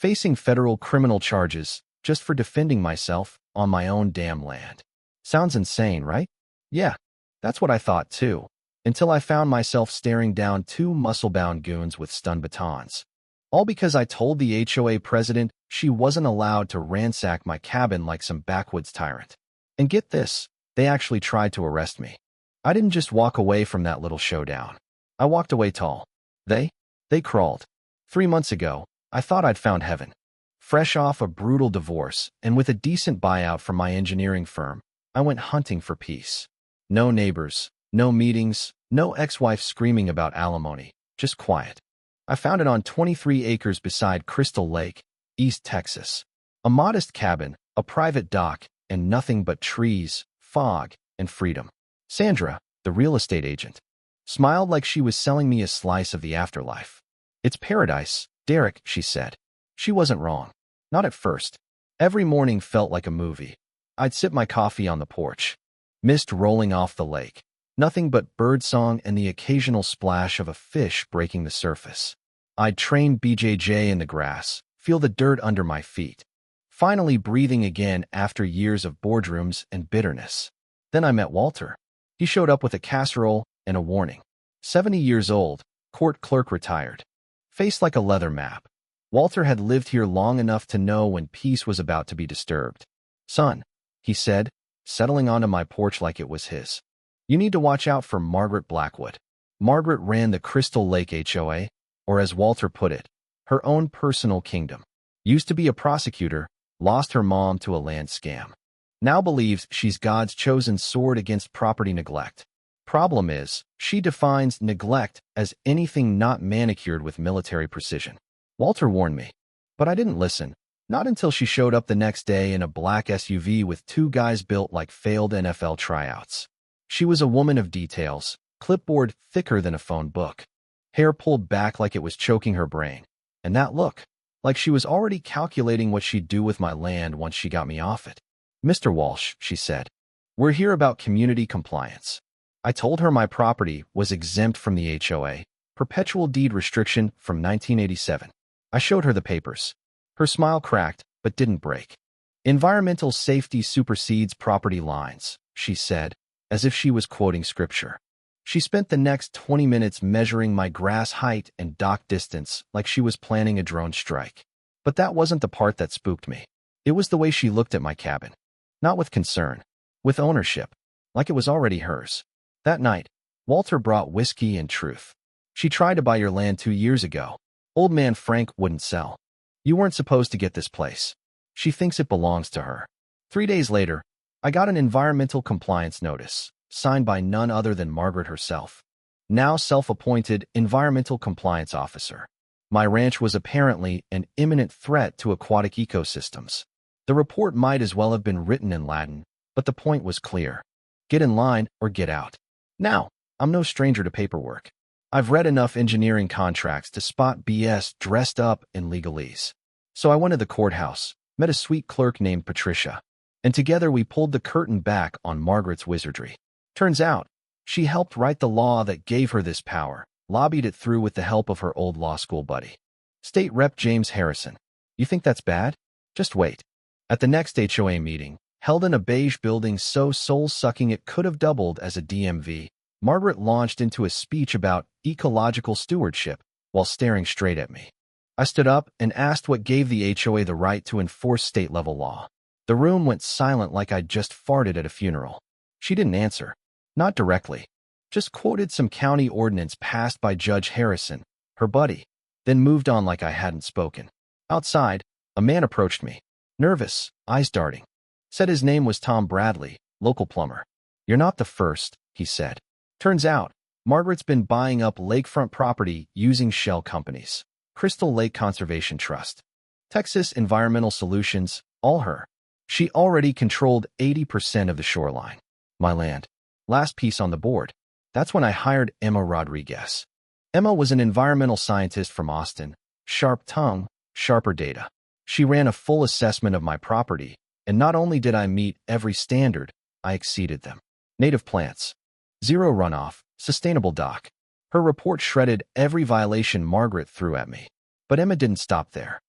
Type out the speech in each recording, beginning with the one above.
facing federal criminal charges just for defending myself on my own damn land. Sounds insane, right? Yeah, that's what I thought too, until I found myself staring down two muscle-bound goons with stun batons. All because I told the HOA president she wasn't allowed to ransack my cabin like some backwoods tyrant. And get this, they actually tried to arrest me. I didn't just walk away from that little showdown. I walked away tall. They crawled. 3 months ago, I thought I'd found heaven. Fresh off a brutal divorce and with a decent buyout from my engineering firm, I went hunting for peace. No neighbors, no meetings, no ex-wife screaming about alimony, just quiet. I found it on 23 acres beside Crystal Lake, East Texas. A modest cabin, a private dock, and nothing but trees, fog, and freedom. Sandra, the real estate agent, smiled like she was selling me a slice of the afterlife. It's paradise, Derek, she said. She wasn't wrong. Not at first. Every morning felt like a movie. I'd sip my coffee on the porch. Mist rolling off the lake. Nothing but birdsong and the occasional splash of a fish breaking the surface. I'd train BJJ in the grass, feel the dirt under my feet. Finally breathing again after years of boardrooms and bitterness. Then I met Walter. He showed up with a casserole and a warning. 70 years old, court clerk retired. Face like a leather map. Walter had lived here long enough to know when peace was about to be disturbed. Son, he said, settling onto my porch like it was his. You need to watch out for Margaret Blackwood. Margaret ran the Crystal Lake HOA, or as Walter put it, her own personal kingdom. Used to be a prosecutor, lost her mom to a land scam. Now believes she's God's chosen sword against property neglect. Problem is, she defines neglect as anything not manicured with military precision. Walter warned me, but I didn't listen, not until she showed up the next day in a black SUV with two guys built like failed NFL tryouts. She was a woman of details, clipboard thicker than a phone book, hair pulled back like it was choking her brain, and that look, like she was already calculating what she'd do with my land once she got me off it. Mr. Walsh, she said, we're here about community compliance. I told her my property was exempt from the HOA, perpetual deed restriction from 1987. I showed her the papers. Her smile cracked, but didn't break. Environmental safety supersedes property lines, she said, as if she was quoting scripture. She spent the next 20 minutes measuring my grass height and dock distance like she was planning a drone strike. But that wasn't the part that spooked me. It was the way she looked at my cabin. Not with concern, with ownership, like it was already hers. That night, Walter brought whiskey and truth. She tried to buy your land 2 years ago. Old man Frank wouldn't sell. You weren't supposed to get this place. She thinks it belongs to her. 3 days later, I got an environmental compliance notice, signed by none other than Margaret herself, now self-appointed environmental compliance officer. My ranch was apparently an imminent threat to aquatic ecosystems. The report might as well have been written in Latin, but the point was clear. Get in line or get out. Now, I'm no stranger to paperwork. I've read enough engineering contracts to spot BS dressed up in legalese. So I went to the courthouse, met a sweet clerk named Patricia, and together we pulled the curtain back on Margaret's wizardry. Turns out, she helped write the law that gave her this power, lobbied it through with the help of her old law school buddy, State Rep James Harrison. You think that's bad? Just wait. At the next HOA meeting, held in a beige building so soul-sucking it could have doubled as a DMV, Margaret launched into a speech about ecological stewardship while staring straight at me. I stood up and asked what gave the HOA the right to enforce state-level law. The room went silent like I'd just farted at a funeral. She didn't answer. Not directly. Just quoted some county ordinance passed by Judge Harrison, her buddy, then moved on like I hadn't spoken. Outside, a man approached me, nervous, eyes darting. Said his name was Tom Bradley, local plumber. You're not the first, he said. Turns out, Margaret's been buying up lakefront property using shell companies. Crystal Lake Conservation Trust, Texas Environmental Solutions, all her. She already controlled 80% of the shoreline. My land. Last piece on the board. That's when I hired Emma Rodriguez. Emma was an environmental scientist from Austin. Sharp tongue, sharper data. She ran a full assessment of my property, and not only did I meet every standard, I exceeded them. Native plants. Zero runoff, sustainable dock. Her report shredded every violation Margaret threw at me. But Emma didn't stop there.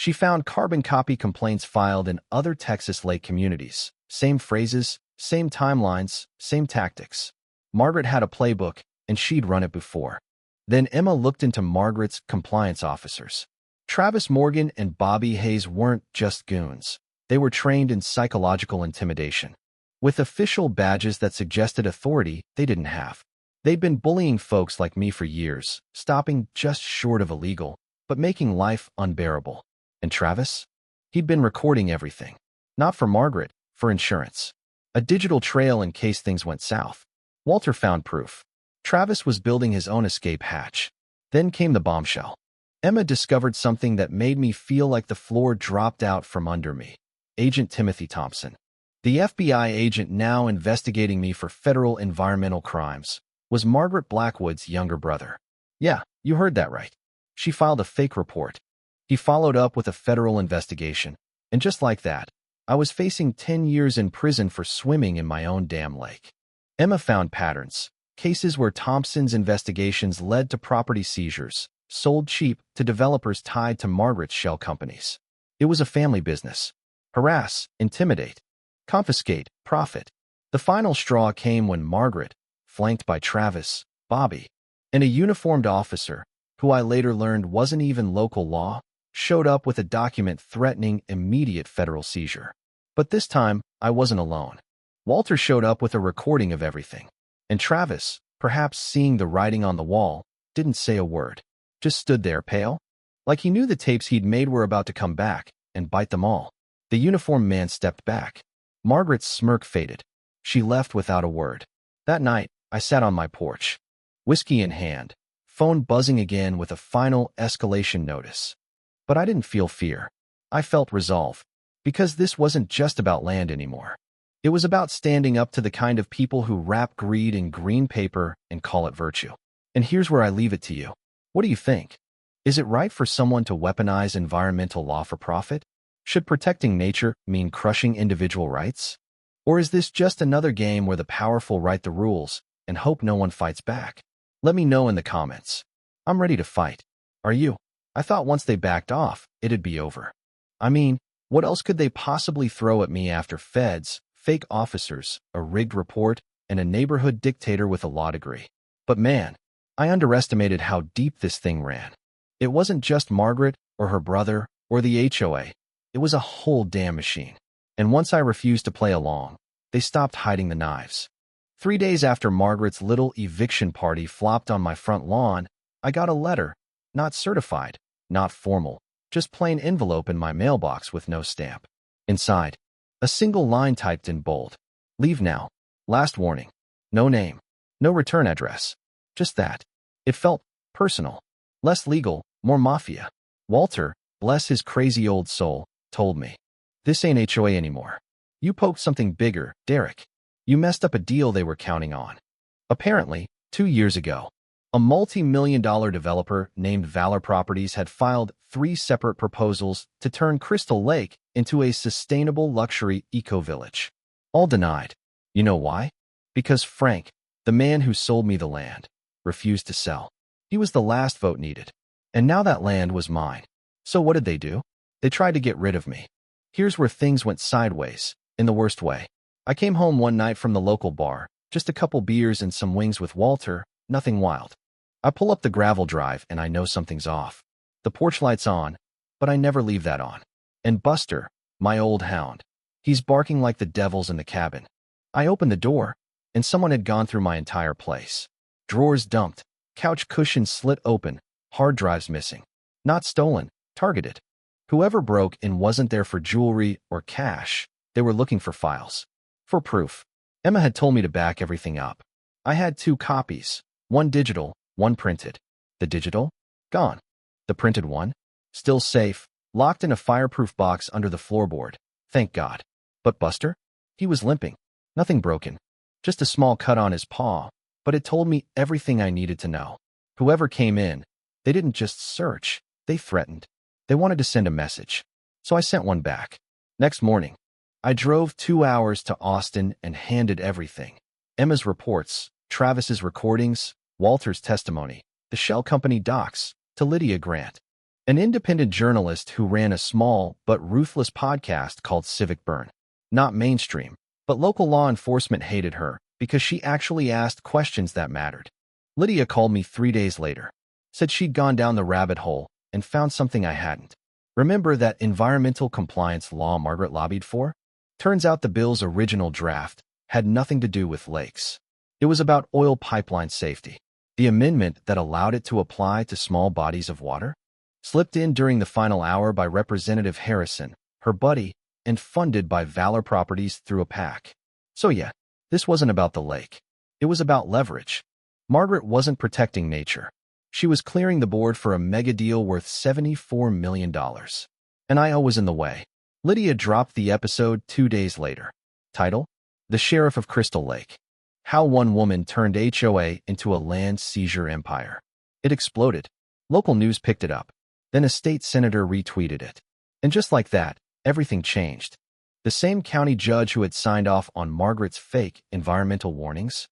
She found carbon copy complaints filed in other Texas lake communities. Same phrases, same timelines, same tactics. Margaret had a playbook, and she'd run it before. Then Emma looked into Margaret's compliance officers. Travis Morgan and Bobby Hayes weren't just goons. They were trained in psychological intimidation, with official badges that suggested authority they didn't have. They'd been bullying folks like me for years, stopping just short of illegal, but making life unbearable. And Travis? He'd been recording everything. Not for Margaret, for insurance. A digital trail in case things went south. Walter found proof. Travis was building his own escape hatch. Then came the bombshell. Emma discovered something that made me feel like the floor dropped out from under me. Agent Timothy Thompson, the FBI agent now investigating me for federal environmental crimes, was Margaret Blackwood's younger brother. Yeah, you heard that right. She filed a fake report. He followed up with a federal investigation, and just like that, I was facing 10 years in prison for swimming in my own damn lake. Emma found patterns, cases where Thompson's investigations led to property seizures, sold cheap to developers tied to Margaret's shell companies. It was a family business. Harass, intimidate, confiscate, profit. The final straw came when Margaret, flanked by Travis, Bobby, and a uniformed officer, who I later learned wasn't even local law, showed up with a document threatening immediate federal seizure. But this time, I wasn't alone. Walter showed up with a recording of everything. And Travis, perhaps seeing the writing on the wall, didn't say a word. Just stood there pale, like he knew the tapes he'd made were about to come back and bite them all. The uniformed man stepped back. Margaret's smirk faded. She left without a word. That night, I sat on my porch, whiskey in hand, phone buzzing again with a final escalation notice. But I didn't feel fear. I felt resolve, because this wasn't just about land anymore. It was about standing up to the kind of people who wrap greed in green paper and call it virtue. And here's where I leave it to you. What do you think? Is it right for someone to weaponize environmental law for profit? Should protecting nature mean crushing individual rights? Or is this just another game where the powerful write the rules and hope no one fights back? Let me know in the comments. I'm ready to fight. Are you? I thought once they backed off, it'd be over. I mean, what else could they possibly throw at me after feds, fake officers, a rigged report, and a neighborhood dictator with a law degree? But man, I underestimated how deep this thing ran. It wasn't just Margaret or her brother or the HOA. It was a whole damn machine. And once I refused to play along, they stopped hiding the knives. 3 days after Margaret's little eviction party flopped on my front lawn, I got a letter, not certified, not formal, just plain envelope in my mailbox with no stamp. Inside, a single line typed in bold. Leave now. Last warning. No name. No return address. Just that. It felt personal. Less legal, more mafia. Walter, bless his crazy old soul, told me. This ain't HOA anymore. You poked something bigger, Derek. You messed up a deal they were counting on. Apparently, 2 years ago, a multi-million-dollar developer named Valor Properties had filed 3 separate proposals to turn Crystal Lake into a sustainable luxury eco-village. All denied. You know why? Because Frank, the man who sold me the land, refused to sell. He was the last vote needed. And now that land was mine. So what did they do? They tried to get rid of me. Here's where things went sideways, in the worst way. I came home one night from the local bar, just a couple beers and some wings with Walter, nothing wild. I pull up the gravel drive and I know something's off. The porch light's on, but I never leave that on. And Buster, my old hound, he's barking like the devils in the cabin. I open the door, and someone had gone through my entire place. Drawers dumped, couch cushions slit open, hard drives missing. Not stolen, targeted. Whoever broke in wasn't there for jewelry or cash. They were looking for files. For proof. Emma had told me to back everything up. I had 2 copies, one digital, one printed. The digital? Gone. The printed one? Still safe, locked in a fireproof box under the floorboard. Thank God. But Buster? He was limping. Nothing broken. Just a small cut on his paw, but it told me everything I needed to know. Whoever came in, they didn't just search, they threatened. They wanted to send a message. So I sent one back. Next morning, I drove 2 hours to Austin and handed everything. Emma's reports, Travis's recordings, Walter's testimony, the shell company docs, to Lydia Grant. an independent journalist who ran a small but ruthless podcast called Civic Burn. Not mainstream, but local law enforcement hated her because she actually asked questions that mattered. Lydia called me 3 days later, said she'd gone down the rabbit hole and found something I hadn't. Remember that environmental compliance law Margaret lobbied for? Turns out the bill's original draft had nothing to do with lakes. It was about oil pipeline safety. The amendment that allowed it to apply to small bodies of water? Slipped in during the final hour by Representative Harrison, her buddy, and funded by Valor Properties through a PAC. So yeah, this wasn't about the lake. It was about leverage. Margaret wasn't protecting nature. She was clearing the board for a mega deal worth $74 million. And I was in the way. Lydia dropped the episode 2 days later. Title: The Sheriff of Crystal Lake. How one woman turned HOA into a land seizure empire. It exploded. Local news picked it up. Then a state senator retweeted it. And just like that, everything changed. The same county judge who had signed off on Margaret's fake environmental warnings,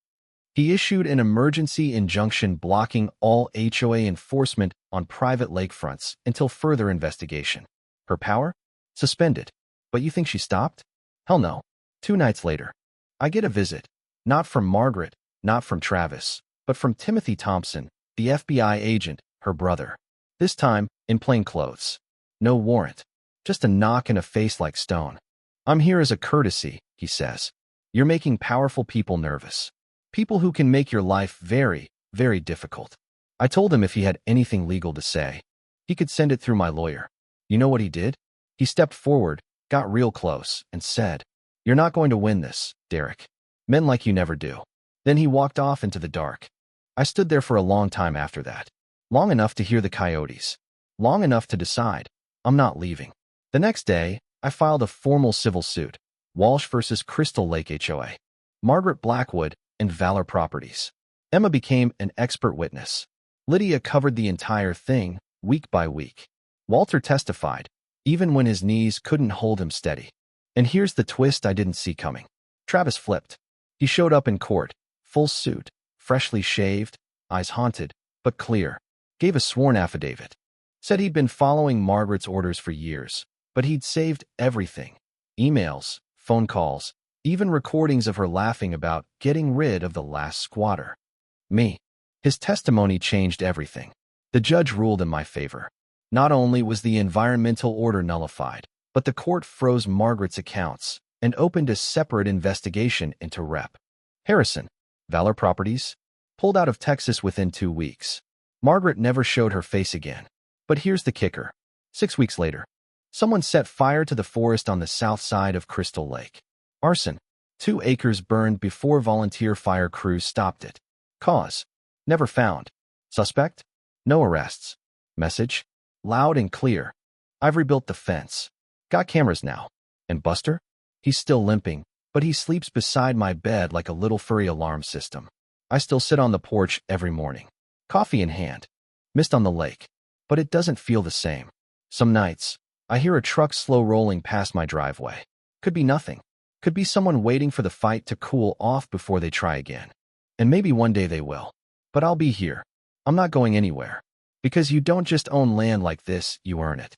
he issued an emergency injunction blocking all HOA enforcement on private lakefronts until further investigation. Her power? Suspended. But you think she stopped? Hell no. 2 nights later, I get a visit. Not from Margaret, not from Travis, but from Timothy Thompson, the FBI agent, her brother. This time, in plain clothes. No warrant. Just a knock and a face like stone. I'm here as a courtesy, he says. You're making powerful people nervous. People who can make your life very, very difficult. I told him if he had anything legal to say, he could send it through my lawyer. You know what he did? He stepped forward, got real close, and said, "You're not going to win this, Derek. Men like you never do." Then he walked off into the dark. I stood there for a long time after that. Long enough to hear the coyotes. Long enough to decide, I'm not leaving. The next day, I filed a formal civil suit. Walsh versus Crystal Lake HOA. Margaret Blackwood and Valor Properties. Emma became an expert witness. Lydia covered the entire thing, week by week. Walter testified, even when his knees couldn't hold him steady. And here's the twist I didn't see coming. Travis flipped. He showed up in court, full suit, freshly shaved, eyes haunted, but clear. Gave a sworn affidavit. Said he'd been following Margaret's orders for years, but he'd saved everything. Emails, phone calls, even recordings of her laughing about getting rid of the last squatter. Me. His testimony changed everything. The judge ruled in my favor. Not only was the environmental order nullified, but the court froze Margaret's accounts and opened a separate investigation into Rep. Harrison, Valor Properties, pulled out of Texas within 2 weeks. Margaret never showed her face again. But here's the kicker. 6 weeks later, someone set fire to the forest on the south side of Crystal Lake. Arson. 2 acres burned before volunteer fire crews stopped it. Cause. Never found. Suspect. No arrests. Message. Loud and clear. I've rebuilt the fence. Got cameras now. And Buster? He's still limping, but he sleeps beside my bed like a little furry alarm system. I still sit on the porch every morning. Coffee in hand. Mist on the lake. But it doesn't feel the same. Some nights, I hear a truck slow rolling past my driveway. Could be nothing. Could be someone waiting for the fight to cool off before they try again. And maybe one day they will. But I'll be here. I'm not going anywhere. Because you don't just own land like this, you earn it.